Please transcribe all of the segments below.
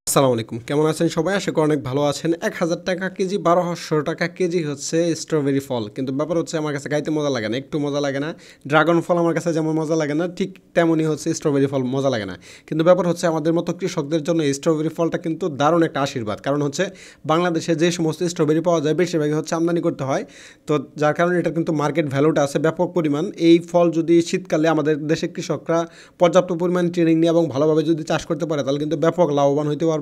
আসসালামু আলাইকুম। কেমন আছেন সবাই? আশা করি অনেক ভালো আছেন। ১,০০০ টাকা কেজি, ১,২০০ টাকা কেজি হচ্ছে স্ট্রবেরি ফল। কিন্তু ব্যাপার হচ্ছে আমার কাছে খাইতে মজা লাগে না, একটু মজা লাগে না। ড্রাগন ফল আমার কাছে যেমন মজা লাগে না, ঠিক তেমনই হচ্ছে স্ট্রবেরি ফল মজা লাগে না। কিন্তু ব্যাপার হচ্ছে আমাদের মতো কৃষকদের জন্য এই স্ট্রবেরি ফলটা কিন্তু দারুণ একটা আশীর্বাদ। কারণ হচ্ছে বাংলাদেশে যে সমস্ত স্ট্রবেরি পাওয়া যায় বেশিরভাগই হচ্ছে আমদানি করতে হয়। তো যার কারণে এটার কিন্তু মার্কেট ভ্যালুটা আছে ব্যাপক পরিমাণ। এই ফল যদি শীতকালে আমাদের দেশের কৃষকরা পর্যাপ্ত পরিমাণ ট্রেনিং নিয়ে এবং ভালোভাবে যদি চাষ করতে পারে তাহলে কিন্তু ব্যাপক লাভবান হতে পারবে।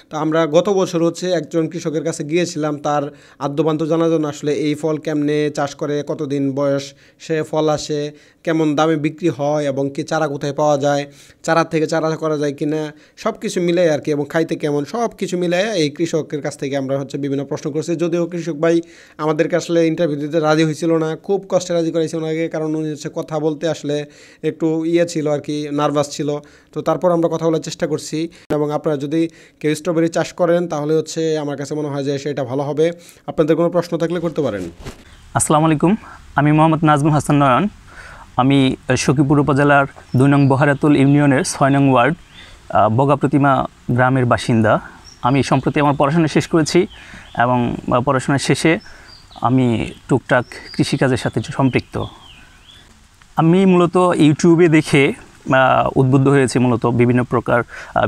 তো আমরা গত বছর হচ্ছে একজন কৃষকের কাছে গিয়েছিলাম তার আদ্যপান্ত জানার জন্য, আসলে এই ফল কেমনে চাষ করে, কতদিন বয়স সে ফল আসে, কেমন দামে বিক্রি হয় এবং কি চারা কোথায় পাওয়া যায়, চারা থেকে চারা করা যায় কিনা, সব কিছু মিলাই আর কি, এবং খাইতে কেমন, সব কিছু মিলাই এই কৃষকের কাছ থেকে আমরা হচ্ছে বিভিন্ন প্রশ্ন করছি। যদিও কৃষক ভাই আমাদেরকে আসলে ইন্টারভিউ দিতে রাজি হয়েছিল না, খুব কষ্টে রাজি করাইছিল ওনাকে, কারণ উনি হচ্ছে কথা বলতে আসলে একটু ছিল আর কি, নার্ভাস ছিল। তো তারপর আমরা কথা বলার চেষ্টা করছি। এবং আপনারা যদি কেউ স্ট্রবেরি চাষ করেন তাহলে হচ্ছে আমার কাছে মনে হয় যে সেটা ভালো হবে। আপনাদের কোনো প্রশ্ন থাকলে করতে পারেন। আসসালামু আলাইকুম, আমি মোহাম্মদ নাজমুল হাসান নয়ন। আমি সখীপুর উপজেলার ২ নং বহারাতুল ইউনিয়নের ৬ নং ওয়ার্ড বগা প্রতিমা গ্রামের বাসিন্দা। আমি সম্প্রতি আমার পড়াশোনা শেষ করেছি এবং পড়াশোনা শেষে আমি টুকটাক কৃষিকাজের সাথে সম্পৃক্ত। আমি মূলত ইউটিউবে দেখে উদ্বুদ্ধ হয়েছি, মূলত বিভিন্ন প্রকার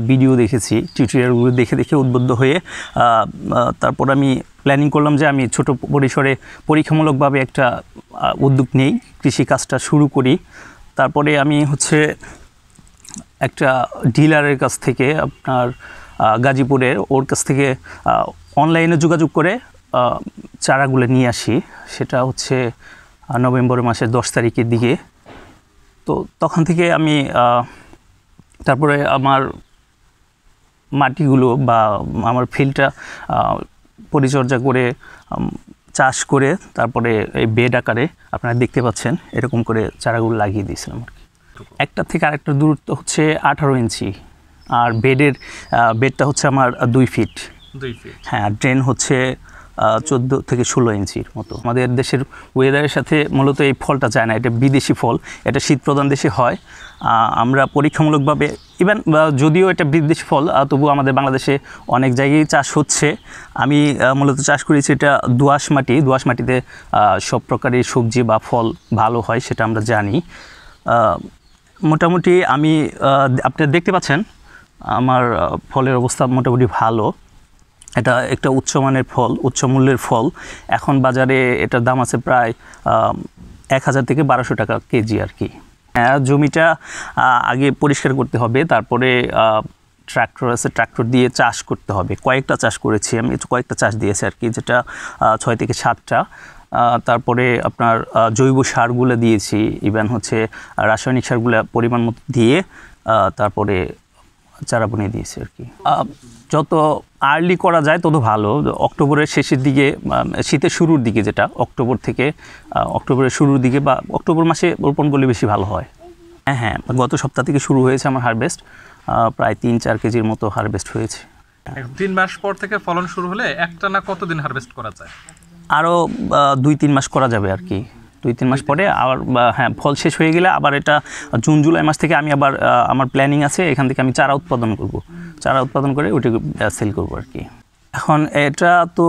ভিডিও দেখেছি, টিউটোরিয়ালগুলো দেখে দেখে উদ্বুদ্ধ হয়ে তারপর আমি প্ল্যানিং করলাম যে আমি ছোট পরিসরে পরীক্ষামূলকভাবে একটা উদ্যোগ নেই, কৃষিকাজটা শুরু করি। তারপরে আমি হচ্ছে একটা ডিলারের কাছ থেকে, আপনার গাজীপুরের, ওর কাছ থেকে অনলাইনে যোগাযোগ করে চারাগুলো নিয়ে আসি। সেটা হচ্ছে নভেম্বর মাসের 10 তারিখের দিকে। তো তখন থেকে আমি তারপরে আমার মাটিগুলো বা আমার ফিল্ডটা পরিচর্যা করে চাষ করে তারপরে এই বেড আকারে আপনারা দেখতে পাচ্ছেন এরকম করে চারাগুলো লাগিয়ে দিয়েছিলাম আর কি। একটা থেকে আরেকটা দূরত্ব হচ্ছে 18 ইঞ্চি, আর বেডটা হচ্ছে আমার 2 ফিট। হ্যাঁ, ড্রেন হচ্ছে 14 থেকে 16 ইঞ্চির মতো। আমাদের দেশের ওয়েদারের সাথে মূলত এই ফলটা যায় না, এটা বিদেশি ফল, এটা শীতপ্রধান দেশে হয়। আমরা পরীক্ষামূলকভাবে ইভেন যদিও এটা বিদেশি ফল, তবুও আমাদের বাংলাদেশে অনেক জায়গায় চাষ হচ্ছে। আমি মূলত চাষ করেছি এটা দোআঁশ মাটিতে সব প্রকারের সবজি বা ফল ভালো হয়, সেটা আমরা জানি। মোটামুটি আমি আপনারা দেখতে পাচ্ছেন আমার ফলের অবস্থা মোটামুটি ভালো। এটা একটা উচ্চমানের ফল, উচ্চ মূল্যের ফল। এখন বাজারে এটার দাম আছে প্রায় 1000 থেকে 1200 টাকা কেজি আর কি। জমিটা আগে পরিষ্কার করতে হবে, তারপরে ট্র্যাক্টর আছে, ট্র্যাক্টর দিয়ে চাষ করতে হবে। কয়েকটা চাষ করেছি আমি, কয়েকটা চাষ দিয়েছি আর কি, যেটা 6 থেকে 7টা। তারপরে আপনার জৈব সারগুলো দিয়েছি, ইভেন হচ্ছে রাসায়নিক সারগুলো পরিমাণ মতো দিয়ে তারপরে চারা বুনিয়ে দিয়েছি আর কি। যত আর্লি করা যায় তত ভালো। অক্টোবরের শেষের দিকে, শীতের শুরুর দিকে, যেটা অক্টোবরের শুরুর দিকে বা অক্টোবর মাসে রোপণ করলে বেশি ভালো হয়। হ্যাঁ, গত সপ্তাহ থেকে শুরু হয়েছে আমার হারভেস্ট, প্রায় 3-4 কেজির মতো হারভেস্ট হয়েছে। 3 মাস পর থেকে ফলন শুরু হলে একটানা কতদিন হারভেস্ট করা যায়? আরও 2-3 মাস করা যাবে আর কি। 2-3 মাস পরে আবার, হ্যাঁ, ফল শেষ হয়ে গেলে আবার এটা জুন-জুলাই মাস থেকে আমি আবার আমার প্ল্যানিং আছে, এখান থেকে আমি চারা উৎপাদন করব, চারা উৎপাদন করে ওইটাকে সেল করব আর কি। এখন এটা তো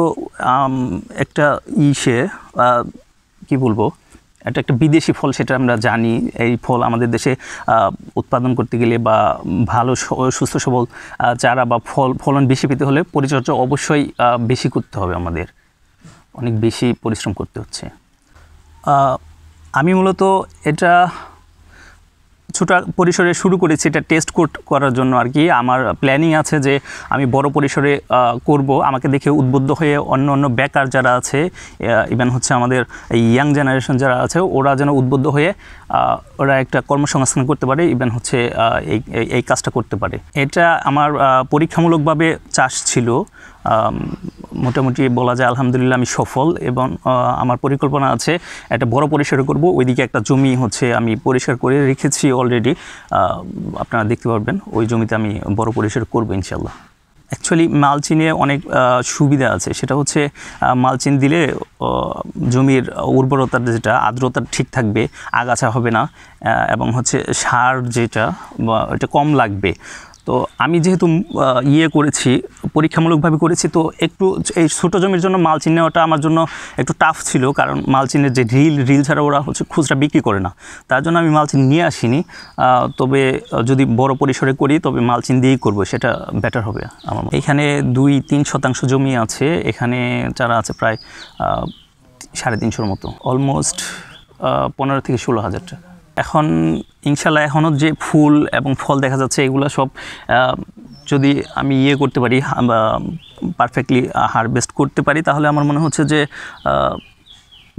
একটা কি বলবো, এটা একটা বিদেশি ফল, সেটা আমরা জানি। এই ফল আমাদের দেশে উৎপাদন করতে গেলে বা ভালো সুস্থ সবল চারা বা ফলন বেশি পেতে হলে পরিচর্যা অবশ্যই বেশি করতে হবে, আমাদের অনেক বেশি পরিশ্রম করতে হচ্ছে। আমি মূলত এটা ছোট পরিসরে শুরু করেছি, এটা টেস্ট করার জন্য আর কি। আমার প্ল্যানিং আছে যে আমি বড় পরিসরে করব। আমাকে দেখে উদ্বুদ্ধ হয়ে অন্য বেকার যারা আছে, ইভেন হচ্ছে আমাদের ইয়াং জেনারেশন যারা আছে, ওরা যেন উদ্বুদ্ধ হয়ে ওরা একটা কর্মসংস্থান করতে পারে, ইভেন হচ্ছে এই কাজটা করতে পারে। এটা আমার পরীক্ষামূলকভাবে চাষ ছিল, মোটামুটি বলা যায় আলহামদুলিল্লাহ আমি সফল। এবং আমার পরিকল্পনা আছে একটা বড় পরিসরে করব। ওইদিকে একটা জমি হচ্ছে আমি পরিষ্কার করে রেখেছি অলরেডি, আপনারা দেখতে পারবেন। ওই জমিতে আমি বড় পরিসরে করব ইনশাল্লাহ। অ্যাকচুয়ালি মালচিনে অনেক সুবিধা আছে, সেটা হচ্ছে মালচিন দিলে জমির উর্বরতার যেটা আর্দ্রতা ঠিক থাকবে, আগাছা হবে না, এবং হচ্ছে সার যেটা এটা কম লাগবে। তো আমি যেহেতু করেছি, পরীক্ষামূলকভাবে করেছি, তো একটু এই ছোটো জমির জন্য মালচিং নেওয়াটা আমার জন্য একটু টাফ ছিল, কারণ মালচিনের যে রিল ছাড়া ওরা হচ্ছে খুচরা বিক্রি করে না, তার জন্য আমি মালচিং নিয়ে আসিনি। তবে যদি বড় পরিসরে করি তবে মালচিং দিয়েই করব, সেটা বেটার হবে আমার মনে হয়। এখানে 2-3 শতাংশ জমি আছে, এখানে চারা আছে প্রায় 350 মতো, অলমোস্ট 15 থেকে 16 হাজার টাকা। এখন ইনশাল্লাহ এখনও যে ফুল এবং ফল দেখা যাচ্ছে, এগুলো সব যদি আমি করতে পারি, পারফেক্টলি হারভেস্ট করতে পারি, তাহলে আমার মনে হচ্ছে যে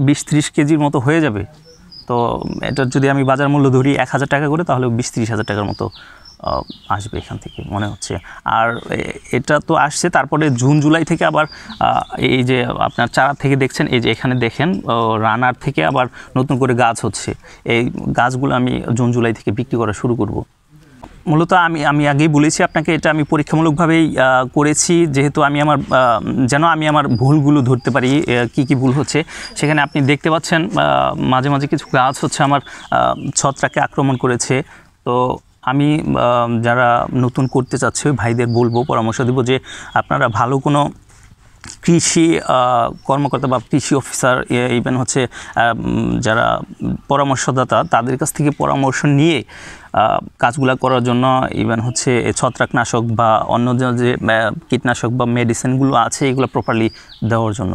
20-30 কেজির মতো হয়ে যাবে। তো এটা যদি আমি বাজার মূল্য ধরি 1000 টাকা করে, তাহলে 20-30 হাজার টাকার মতো আসবে এখান থেকে মনে হচ্ছে। আর এটা তো আসছে, তারপরে জুন-জুলাই থেকে আবার এই যে আপনার চারা থেকে দেখছেন, এই যে এখানে দেখেন রানার থেকে আবার নতুন করে গাছ হচ্ছে। এই গাছগুলো আমি জুন-জুলাই থেকে বিক্রি করা শুরু করব। মূলত আমি আগেই বলেছি আপনাকে, এটা আমি পরীক্ষামূলকভাবেই করেছি, যেহেতু আমি আমার ভুলগুলো ধরতে পারি, কি ভুল হচ্ছে। সেখানে আপনি দেখতে পাচ্ছেন মাঝে মাঝে কিছু গাছ হচ্ছে আমার ছত্রাকে আক্রমণ করেছে। তো আমি যারা নতুন করতে চাচ্ছে ভাইদের বলবো, পরামর্শ দেবো যে আপনারা ভালো কোনো কৃষি কর্মকর্তা বা কৃষি অফিসার, ইভেন হচ্ছে যারা পরামর্শদাতা, তাদের কাছ থেকে পরামর্শ নিয়ে কাজগুলো করার জন্য, ইভেন হচ্ছে ছত্রাকনাশক বা অন্য যে কীটনাশক বা মেডিসিনগুলো আছে, এগুলো প্রপারলি দেওয়ার জন্য।